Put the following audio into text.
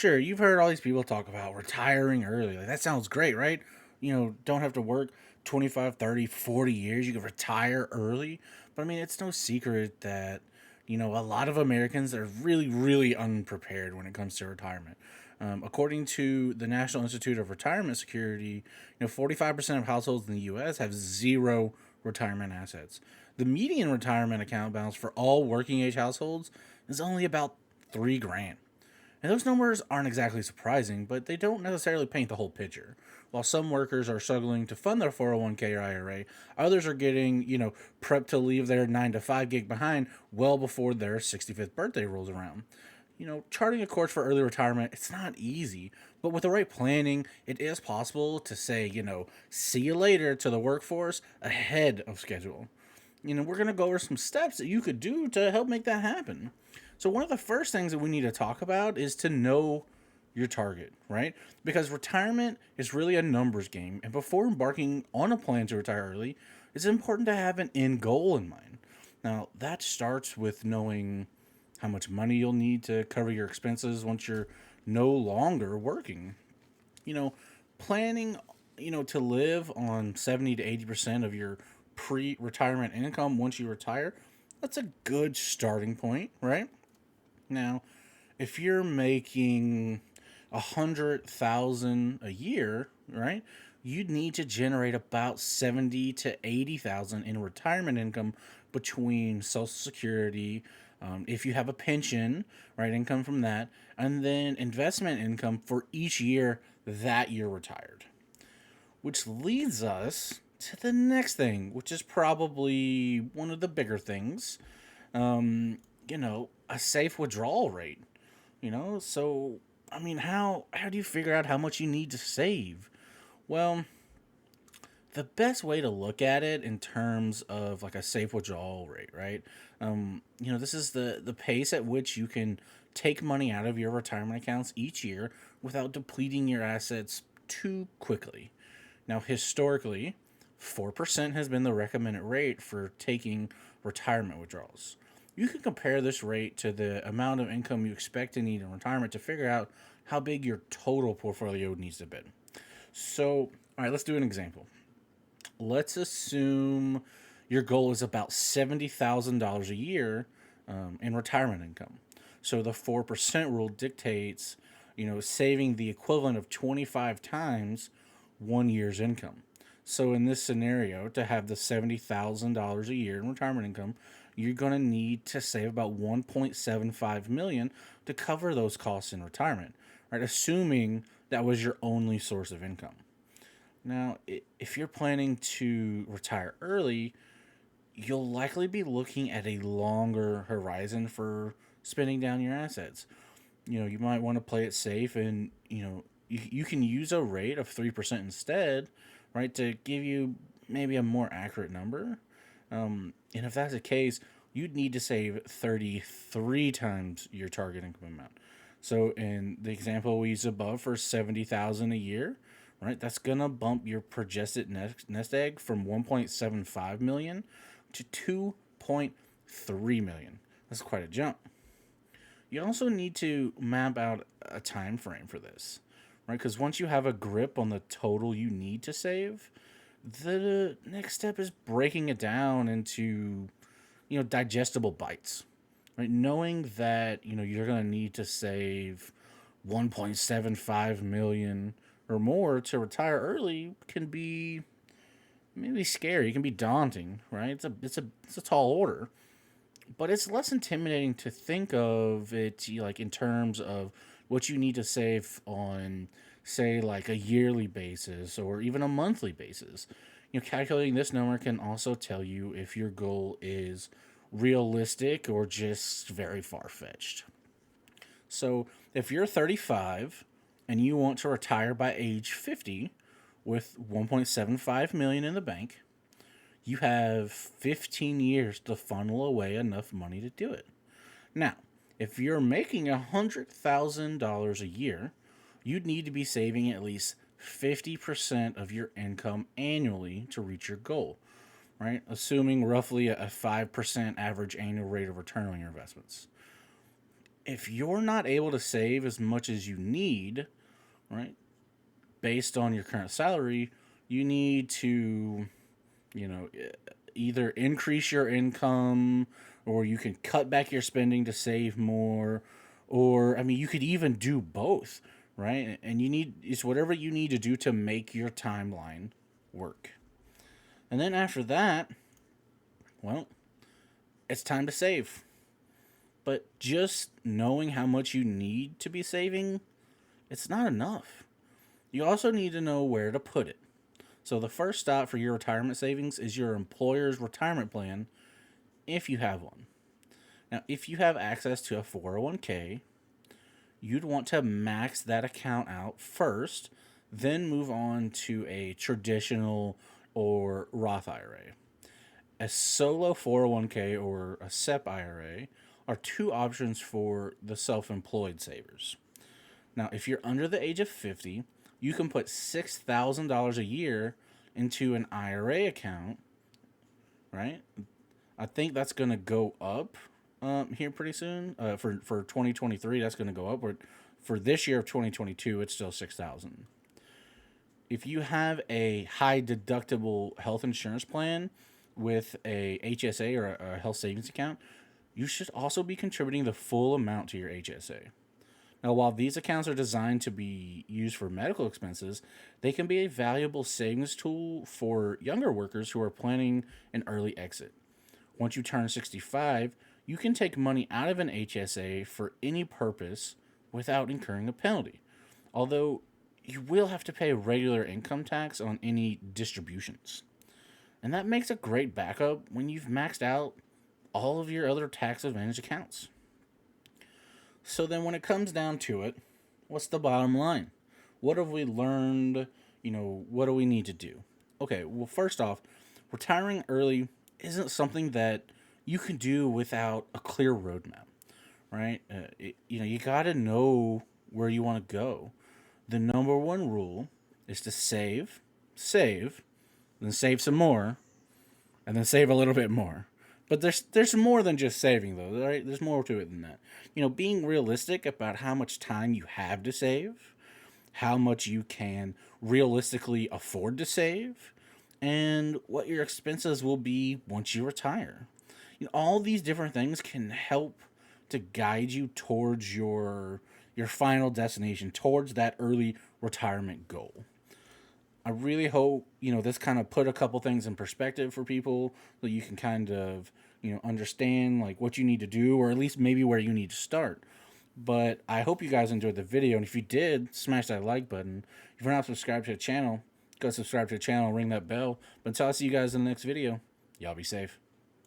sure, you've heard all these people talk about retiring early. Like, that sounds great, right? Don't have to work 25, 30, 40 years. You can retire early. But I mean, it's no secret that, a lot of Americans are really, really unprepared when it comes to retirement. According to the National Institute of Retirement Security, 45% of households in the U.S. have zero retirement assets. The median retirement account balance for all working age households is only about 3 grand. And those numbers aren't exactly surprising, but they don't necessarily paint the whole picture. While some workers are struggling to fund their 401k or IRA, others are getting, prepped to leave their 9 to 5 gig behind well before their 65th birthday rolls around. Charting a course for early retirement, it's not easy, but with the right planning, it is possible to say, see you later to the workforce ahead of schedule. We're going to go over some steps that you could do to help make that happen. So, one of the first things that we need to talk about is to know your target, right? Because retirement is really a numbers game. And before embarking on a plan to retire early, it's important to have an end goal in mind. Now, that starts with knowing how much money you'll need to cover your expenses once you're no longer working. You know, planning, to live on 70 to 80% of your pre retirement income once you retire, that's a good starting point, right? Now, if you're making 100,000 a year, right, you'd need to generate about 70 to 80,000 in retirement income between Social Security, if you have a pension, right, income from that, and then investment income for each year that you're retired. Which leads us to the next thing, which is probably one of the bigger things. A safe withdrawal rate. So I mean, how do you figure out how much you need to save? Well, the best way to look at it in terms of like a safe withdrawal rate, right? This is the pace at which you can take money out of your retirement accounts each year without depleting your assets too quickly. Now, historically, 4% has been the recommended rate for taking retirement withdrawals. You can compare this rate to the amount of income you expect to need in retirement to figure out how big your total portfolio needs to be. So, all right, let's do an example. Let's assume your goal is about $70,000 a year in retirement income. So the 4% rule dictates, saving the equivalent of 25 times 1 year's income. So in this scenario, to have the $70,000 a year in retirement income, you're going to need to save about 1.75 million to cover those costs in retirement, right? Assuming that was your only source of income. Now, if you're planning to retire early, you'll likely be looking at a longer horizon for spending down your assets. You might want to play it safe and, you can use a rate of 3% instead, right, to give you maybe a more accurate number. And if that's the case, you'd need to save 33 times your target income amount. So in the example we used above for 70,000 a year, right, that's gonna bump your projected nest egg from 1.75 million to 2.3 million. That's quite a jump. You also need to map out a time frame for this, right? Because once you have a grip on the total you need to save, the next step is breaking it down into, digestible bites, right? Knowing that, you're going to need to save 1.75 million or more to retire early can be maybe scary. It can be daunting, right? It's a tall order, but it's less intimidating to think of it like in terms of what you need to save on, say, like a yearly basis or even a monthly basis. Calculating this number can also tell you if your goal is realistic or just very far fetched. So, if you're 35 and you want to retire by age 50 with 1.75 million in the bank, you have 15 years to funnel away enough money to do it. Now, if you're making $100,000 a year, you'd need to be saving at least 50% of your income annually to reach your goal, right? Assuming roughly a 5% average annual rate of return on your investments. if you're not able to save as much as you need, right, based on your current salary, you need to, you know, either increase your income, or you can cut back your spending to save more, or I mean, you could even do both, right? And it's whatever you need to do to make your timeline work. And then after that, well, it's time to save. But just knowing how much you need to be saving, it's not enough. You also need to know where to put it. So the first stop for your retirement savings is your employer's retirement plan, if you have one. Now, if you have access to a 401k, you'd want to max that account out first, then move on to a traditional or Roth IRA. A solo 401k or a SEP IRA are two options for the self employed savers. Now, if you're under the age of 50, you can put $6,000 a year into an IRA account, right? I think that's going to go up here pretty soon. For 2023, that's going to go up. But for this year of 2022, it's still 6,000. If you have a high deductible health insurance plan with a HSA or a health savings account, you should also be contributing the full amount to your HSA. Now, while these accounts are designed to be used for medical expenses, they can be a valuable savings tool for younger workers who are planning an early exit. Once you turn 65, you can take money out of an HSA for any purpose without incurring a penalty. Although you will have to pay regular income tax on any distributions. And that makes a great backup when you've maxed out all of your other tax advantage accounts. So then when it comes down to it, what's the bottom line? What have we learned? What do we need to do? Okay, well, first off, retiring early isn't something that you can do without a clear roadmap, right? You got to know where you want to go. The number one rule is to save, then save some more, and then save a little bit more. But there's more than just saving, though, right? There's more to it than that. Being realistic about how much time you have to save, how much you can realistically afford to save, and what your expenses will be once you retire. All these different things can help to guide you towards your final destination, towards that early retirement goal. I really hope, this kind of put a couple things in perspective for people so you can kind of, understand like what you need to do, or at least maybe where you need to start. But I hope you guys enjoyed the video. And if you did, smash that like button. If you're not subscribed to the channel, go subscribe to the channel, ring that bell. But until I see you guys in the next video, y'all be safe.